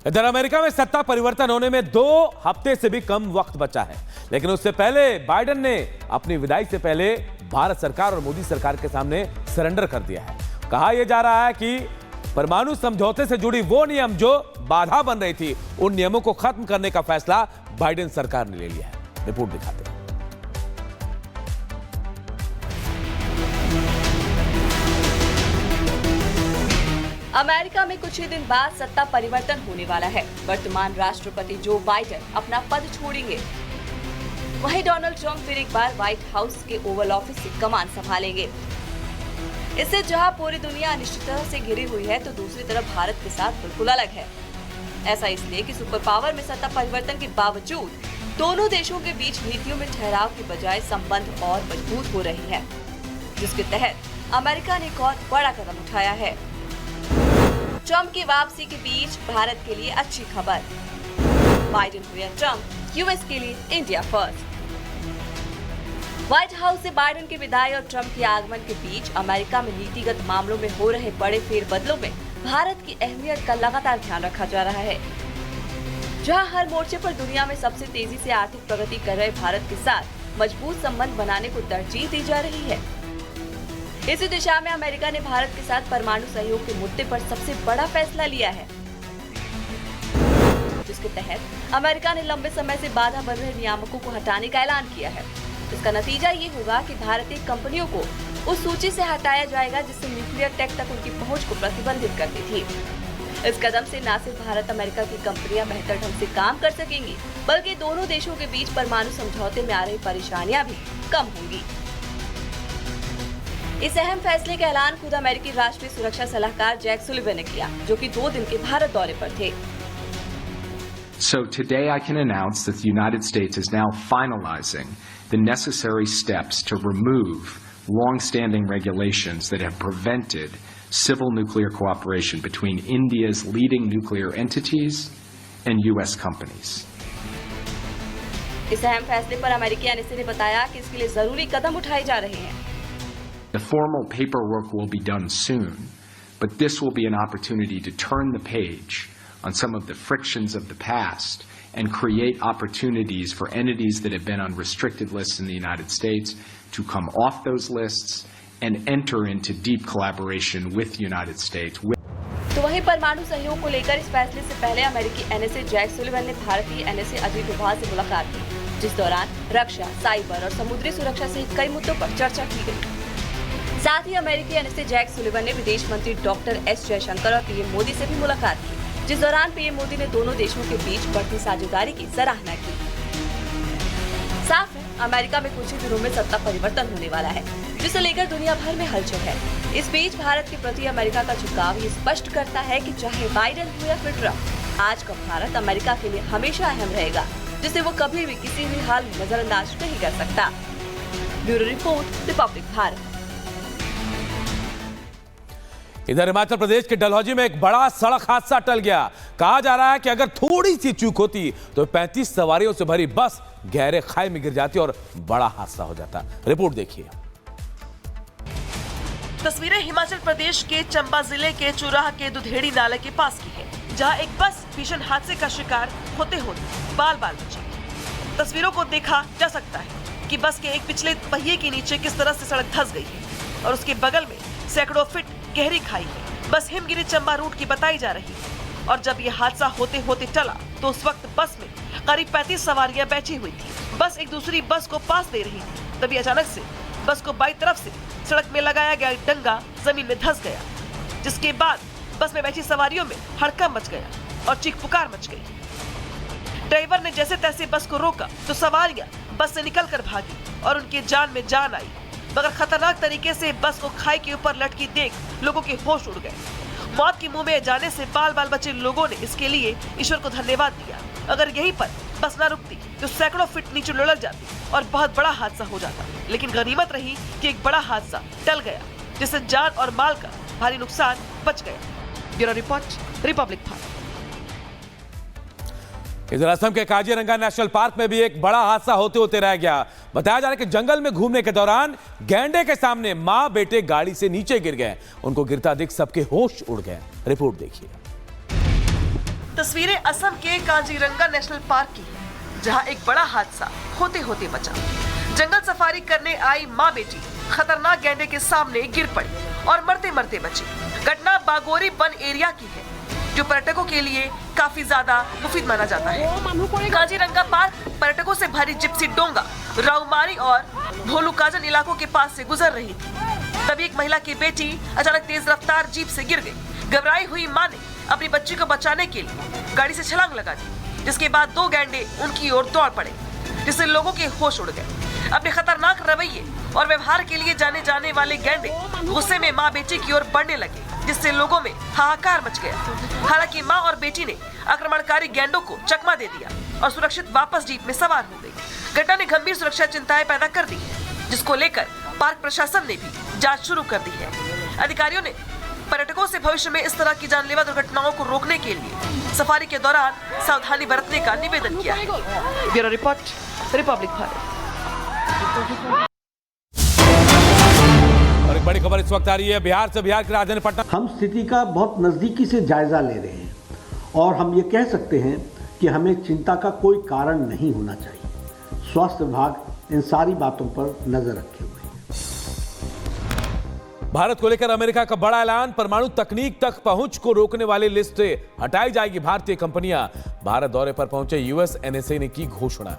इधर अमेरिका में सत्ता परिवर्तन होने में 2 हफ्ते से भी कम वक्त बचा है, लेकिन उससे पहले बाइडेन ने अपनी विदाई से पहले भारत सरकार और मोदी सरकार के सामने सरेंडर कर दिया है। कहा यह जा रहा है कि परमाणु समझौते से जुड़ी वो नियम जो बाधा बन रही थी, उन नियमों को खत्म करने का फैसला बाइडेन सरकार ने ले लिया है। रिपोर्ट दिखाते हैं। अमेरिका में कुछ ही दिन बाद सत्ता परिवर्तन होने वाला है। वर्तमान राष्ट्रपति जो बाइडेन अपना पद छोड़ेंगे, वहीं डोनाल्ड ट्रंप फिर एक बार व्हाइट हाउस के ओवल ऑफिस से कमान संभालेंगे। इससे जहां पूरी दुनिया अनिश्चितता से घिरी हुई है, तो दूसरी तरफ भारत के साथ बिल्कुल अलग है। ऐसा इसलिए कि सुपर पावर में सत्ता परिवर्तन के बावजूद दोनों देशों के बीच नीतियों में ठहराव की बजाय संबंध और मजबूत हो रहे हैं, जिसके तहत अमेरिका ने एक और बड़ा कदम उठाया है। ट्रंप की वापसी के बीच भारत के लिए अच्छी खबर। बाइडेन हो या ट्रंप, यूएस के लिए इंडिया फर्स्ट। व्हाइट हाउस से बाइडेन की विदाई और ट्रंप के आगमन के बीच अमेरिका में नीतिगत मामलों में हो रहे बड़े फेरबदलों में भारत की अहमियत का लगातार ध्यान रखा जा रहा है। जहां हर मोर्चे पर दुनिया में सबसे तेजी से आर्थिक प्रगति कर रहे भारत के साथ मजबूत संबंध बनाने को तरजीह दी जा रही है, इसी दिशा में अमेरिका ने भारत के साथ परमाणु सहयोग के मुद्दे पर सबसे बड़ा फैसला लिया है, जिसके तहत अमेरिका ने लंबे समय से बाधा बन रहे नियामकों को हटाने का ऐलान किया है। इसका नतीजा ये होगा कि भारतीय कंपनियों को उस सूची से हटाया जाएगा जिससे न्यूक्लियर टेक तक उनकी पहुंच को प्रतिबंधित करती थी। इस कदम से न सिर्फ भारत अमेरिका की कंपनियां बेहतर ढंग से काम कर सकेंगी, बल्कि दोनों देशों के बीच परमाणु समझौते में आ रही परेशानियां भी कम होंगी। इस अहम फैसले का ऐलान खुद अमेरिकी राष्ट्रीय सुरक्षा सलाहकार जैक सुलिवन ने किया, जो कि 2 दिन के भारत दौरे पर थे। So today I can announce that the United States is now finalizing the necessary steps to remove long-standing regulations that have prevented civil nuclear cooperation between India's leading nuclear entities and U.S. companies. इस अहम फैसले पर अमेरिकी NSA ने बताया कि इसके लिए जरूरी कदम उठाए जा रहे हैं। The formal paperwork will be done soon, but this will be an opportunity to turn the page on some of the frictions of the past and create opportunities for entities that have been on restricted lists in the United States to come off those lists and enter into deep collaboration with the United States. तो वहीं परमाणु सहयोग को लेकर इस फैसले से पहले अमेरिकी एनएसए जैक सुलिवन ने भारतीय एनएसए अजीत डोभाल से मुलाकात की, जिस दौरान रक्षा, साइबर और समुद्री सुरक्षा सहित कई मुद्दों पर चर्चा की गई। साथ ही अमेरिकी एनएसए जैक सुलिवन ने विदेश मंत्री डॉक्टर एस जयशंकर और पीएम मोदी से भी मुलाकात की, जिस दौरान पीएम मोदी ने दोनों देशों के बीच बढ़ती साझेदारी की सराहना की। साफ है, अमेरिका में कुछ ही दिनों में सत्ता परिवर्तन होने वाला है, जिसे लेकर दुनिया भर में हलचल है। इस बीच भारत के प्रति अमेरिका का झुकाव ये स्पष्ट करता है कि चाहे बाइडेन हो या फिर ट्रंप, आज का भारत अमेरिका के लिए हमेशा अहम रहेगा, जिसे वो कभी भी किसी भी हाल में नजरअंदाज नहीं कर सकता। Bureau report, Republic Bharat. इधर हिमाचल प्रदेश के डलहौजी में एक बड़ा सड़क हादसा टल गया। कहा जा रहा है कि अगर थोड़ी सी चूक होती तो 35 सवारियों से भरी बस गहरे खाई में गिर जाती और बड़ा हादसा हो जाता। रिपोर्ट देखिए। तस्वीरें हिमाचल प्रदेश के चंबा जिले के चुराह के दुधेड़ी नाले के पास की है, जहां एक बस भीषण हादसे का शिकार होते होते बाल बाल बची। तस्वीरों को देखा जा सकता है कि बस के एक पिछले पहिए के नीचे किस तरह से सड़क धंस गई है और उसके बगल में सैकड़ों फीट गहरी खाई है। बस हिमगिरी चंबा रूट की बताई जा रही है और जब यह हादसा होते होते टला तो उस वक्त बस में करीब 35 सवारियां बैठी हुई थी। बस एक दूसरी बस को पास दे रही थी, तभी अचानक से बस को बाईं तरफ से सड़क में लगाया गया डंगा जमीन में धंस गया, जिसके बाद बस में बैठी सवारियों में हड़कंप मच गया और चीख पुकार मच गई। ड्राइवर ने जैसे तैसे बस को रोका तो सवारियां बस से निकलकर भागी और उनकी जान में जान आई, मगर खतरनाक तरीके से बस को खाई के ऊपर लटकी देख लोगों के होश उड़ गए। मौत के मुंह में जाने से बाल बाल बचे लोगों ने इसके लिए ईश्वर को धन्यवाद दिया। अगर यहीं पर बस न रुकती तो सैकड़ों फीट नीचे लुढ़क जाती और बहुत बड़ा हादसा हो जाता, लेकिन गनीमत रही कि एक बड़ा हादसा टल गया, जिससे जान और माल का भारी नुकसान बच गया। Bureau report, Republic Bharat. इधर असम के काजीरंगा नेशनल पार्क में भी एक बड़ा हादसा होते होते रह गया। बताया जा रहा है कि जंगल में घूमने के दौरान गैंडे के सामने मां बेटे गाड़ी से नीचे गिर गए। उनको गिरता देख सबके होश उड़ गए। रिपोर्ट देखिए। तस्वीरें असम के काजीरंगा नेशनल पार्क की है, जहां एक बड़ा हादसा होते होते बचा। जंगल सफारी करने आई मां बेटी खतरनाक गैंडे के सामने गिर पड़ी और मरते मरते बची। घटना बागोरी वन एरिया की है, जो पर्यटकों के लिए काफी ज्यादा मुफीद माना जाता है। काजीरंगा पार्क पर्यटकों से भरी जिप्सी डोंगा राउमारी और भोलुकाजन इलाकों के पास से गुजर रही थी। तभी एक महिला की बेटी अचानक तेज रफ्तार जीप से गिर गई। घबराई हुई मां ने अपनी बच्ची को बचाने के लिए गाड़ी से छलांग लगा दी, जिसके बाद दो गैंडे उनकी ओर दौड़ पड़े, जिससे लोगों के होश उड़ गए। अपने खतरनाक रवैये और व्यवहार के लिए जाने वाले गैंडे गुस्से में मां बेटी की ओर बढ़ने लगे, जिससे लोगों में हाहाकार मच गया। हालांकि मां और बेटी ने आक्रमणकारी गैंडों को चकमा दे दिया और सुरक्षित वापस जीप में सवार हो गई। घटना ने गंभीर सुरक्षा चिंताएं पैदा कर दी है, जिसको लेकर पार्क प्रशासन ने भी जांच शुरू कर दी है। अधिकारियों ने पर्यटकों से भविष्य में इस तरह की जानलेवा दुर्घटनाओं को रोकने के लिए सफारी के दौरान सावधानी बरतने का निवेदन किया है। Bureau report, Republic Bharat. और एक बड़ी खबर इस वक्त आ रही है बिहार से। बिहार की राजधानी पटना। हम स्थिति का बहुत नजदीकी से जायजा ले रहे हैं और हम ये कह सकते हैं कि हमें चिंता का कोई कारण नहीं होना चाहिए। स्वास्थ्य विभाग इन सारी बातों पर नजर रखे हुए है। भारत को लेकर अमेरिका का बड़ा ऐलान। परमाणु तकनीक तक पहुंच को रोकने वाली लिस्ट से हटाई जाएगी भारतीय कंपनियां। भारत दौरे पर पहुंचे यूएस एनएसए ने की घोषणा।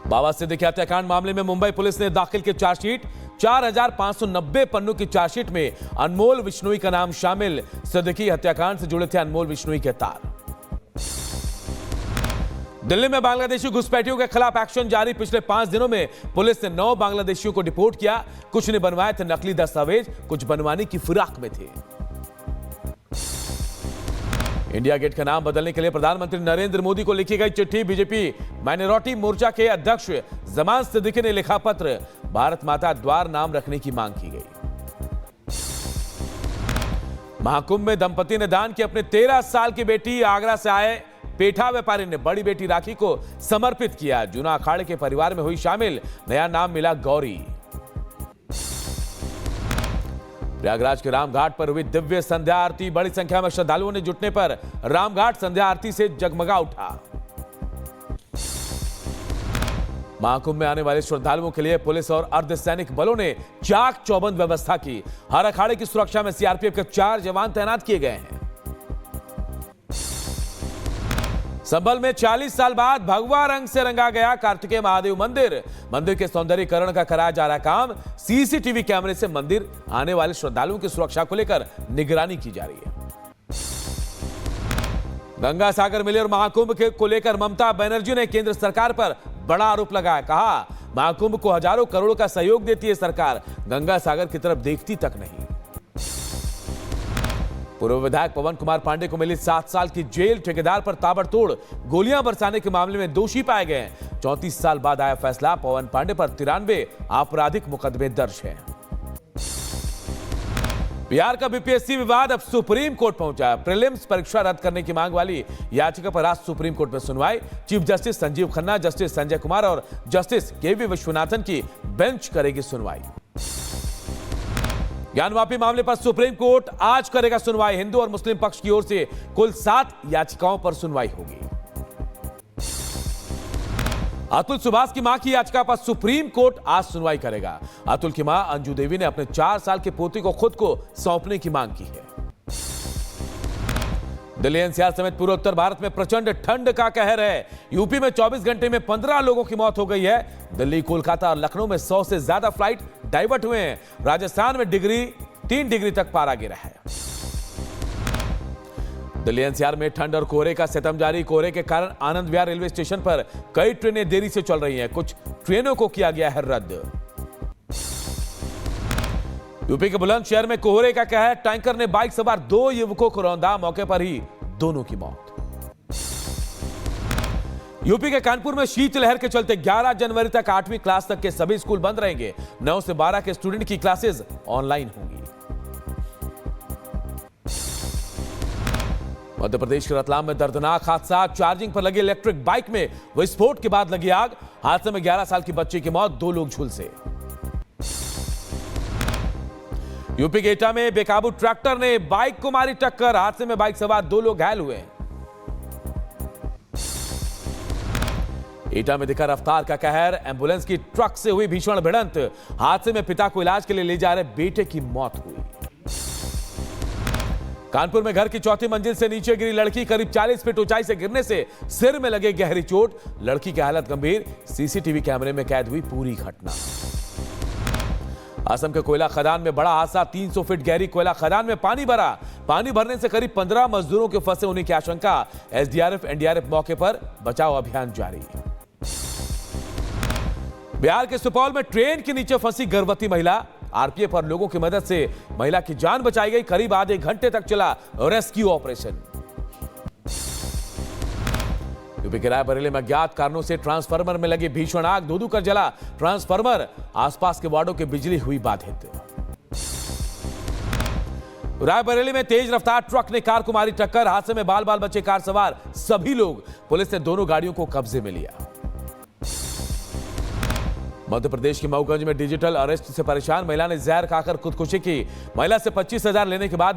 बाबा सिद्दीकी हत्याकांड मामले में मुंबई पुलिस ने दाखिल की चार्जशीट। 4590 पन्नों की चार्जशीट में अनमोल विश्नोई का नाम शामिल। सिद्दीकी हत्याकांड से जुड़े थे अनमोल विश्नोई के तार। दिल्ली में बांग्लादेशी घुसपैठियों के खिलाफ एक्शन जारी। पिछले 5 दिनों में पुलिस ने 9 बांग्लादेशियों को डिपोर्ट किया। कुछ ने बनवाए थे नकली दस्तावेज, कुछ बनवाने की फिराक में थे। इंडिया गेट का नाम बदलने के लिए प्रधानमंत्री नरेंद्र मोदी को लिखी गई चिट्ठी। बीजेपी माइनॉरिटी मोर्चा के अध्यक्ष जमान सिद्दीकी ने लिखा पत्र। भारत माता द्वार नाम रखने की मांग की गई। महाकुंभ में दंपति ने दान की अपने 13 साल की बेटी। आगरा से आए पेठा व्यापारी ने बड़ी बेटी राखी को समर्पित किया। जूना अखाड़े के परिवार में हुई शामिल, नया नाम मिला गौरी। प्रयागराज के रामघाट पर हुई दिव्य संध्या आरती। बड़ी संख्या में श्रद्धालुओं ने जुटने पर रामघाट संध्या आरती से जगमगा उठा। महाकुंभ में आने वाले श्रद्धालुओं के लिए पुलिस और अर्धसैनिक बलों ने चाक चौबंद व्यवस्था की। हर अखाड़े की सुरक्षा में सीआरपीएफ के 4 जवान तैनात किए गए हैं। संभल में 40 साल बाद भगवा रंग से रंगा गया कार्तिकेय महादेव मंदिर। मंदिर के सौंदर्यीकरण का कराया जा रहा काम। सीसीटीवी कैमरे से मंदिर आने वाले श्रद्धालुओं की सुरक्षा को लेकर निगरानी की जा रही है। गंगा सागर मेले और महाकुंभ को लेकर ममता बनर्जी ने केंद्र सरकार पर बड़ा आरोप लगाया। कहा, महाकुंभ को हजारों करोड़ों का सहयोग देती है सरकार, गंगा सागर की तरफ देखती तक नहीं। पूर्व विधायक पवन कुमार पांडे को मिली 7 साल की जेल। ठेकेदार पर ताबड़तोड़ गोलियां बरसाने के मामले में दोषी पाए गए। 34 साल बाद आया फैसला। पवन पांडे पर 93 आपराधिक मुकदमे दर्ज हैं। बिहार का बीपीएससी विवाद अब सुप्रीम कोर्ट पहुंचा। प्रीलिम्स परीक्षा रद्द करने की मांग वाली याचिका पर आज सुप्रीम कोर्ट में सुनवाई। Chief justice Sanjeev Khanna, justice Sanjay Kumar और जस्टिस केवी विश्वनाथन की बेंच करेगी सुनवाई। ज्ञानवापी मामले पर सुप्रीम कोर्ट आज करेगा सुनवाई। हिंदू और मुस्लिम पक्ष की ओर से कुल 7 याचिकाओं पर सुनवाई होगी। अतुल सुभाष की मां की याचिका पर सुप्रीम कोर्ट आज सुनवाई करेगा। अतुल की मां अंजू देवी ने अपने 4 साल के पोते को खुद को सौंपने की मांग की है। दिल्ली एनसीआर समेत पूर्व उत्तर भारत में प्रचंड ठंड का कहर है। यूपी में 24 घंटे में 15 लोगों की मौत हो गई है। दिल्ली, कोलकाता और लखनऊ में 100 से ज्यादा फ्लाइट डाइवर्ट हुए हैं। राजस्थान में 3 डिग्री तक पारा गिरा है। दिल्ली एनसीआर में ठंड और कोहरे का सितम जारी। कोहरे के कारण आनंद विहार रेलवे स्टेशन पर कई ट्रेनें देरी से चल रही हैं। कुछ ट्रेनों को किया गया है रद्द। यूपी के बुलंदशहर में कोहरे का कहर। टैंकर ने बाइक सवार 2 युवकों को रौंदा। मौके पर ही दोनों की मौत। यूपी के कानपुर में शीतलहर के चलते 11 जनवरी तक 8वीं क्लास तक के सभी स्कूल बंद रहेंगे। 9 से 12 के स्टूडेंट की क्लासेस ऑनलाइन होंगी। मध्य प्रदेश के रतलाम में दर्दनाक हादसा। चार्जिंग पर लगी इलेक्ट्रिक बाइक में विस्फोट के बाद लगी आग। हादसे में 11 साल की बच्ची की मौत, 2 लोग झुलसे। यूपी के एटा में बेकाबू ट्रैक्टर ने बाइक को मारी टक्कर। हादसे में बाइक सवार 2 लोग घायल हुए। एटा में दिखा रफ्तार का कहर। एम्बुलेंस की ट्रक से हुई भीषण भिड़ंत। हादसे में पिता को इलाज के लिए ले जा रहे बेटे की मौत हुई। कानपुर में घर की चौथी मंजिल से नीचे गिरी लड़की। करीब 40 फीट ऊंचाई से गिरने से सिर में लगे गहरी चोट। लड़की की हालत गंभीर। सीसीटीवी कैमरे में कैद हुई पूरी घटना। असम के कोयला खदान में बड़ा हादसा। 300 फीट गहरी कोयला खदान में पानी भरा। पानी भरने से करीब 15 मजदूरों के फंसे होने की आशंका। एसडीआरएफ एनडीआरएफ मौके पर बचाव अभियान जारी। बिहार के सुपौल में ट्रेन के नीचे फंसी गर्भवती महिला। आरपीएफ और लोगों की मदद से महिला की जान बचाई गई। करीब आधे घंटे तक चला रेस्क्यू ऑपरेशन। यूपी के रायबरेली में अज्ञात कारणों से ट्रांसफार्मर में लगी भीषण आग। धू-धू कर जला ट्रांसफार्मर। आसपास के वार्डों की बिजली हुई बाधित। रायबरेली में तेज रफ्तार ट्रक ने कार को मारी टक्कर। हादसे में बाल बाल बचे कार सवार सभी लोग। पुलिस ने दोनों गाड़ियों को कब्जे में लिया। मध्य प्रदेश के मऊगंज में डिजिटल अरेस्ट से परेशान महिला ने जहर खाकर खुदकुशी की। महिला से 25,000 लेने के बाद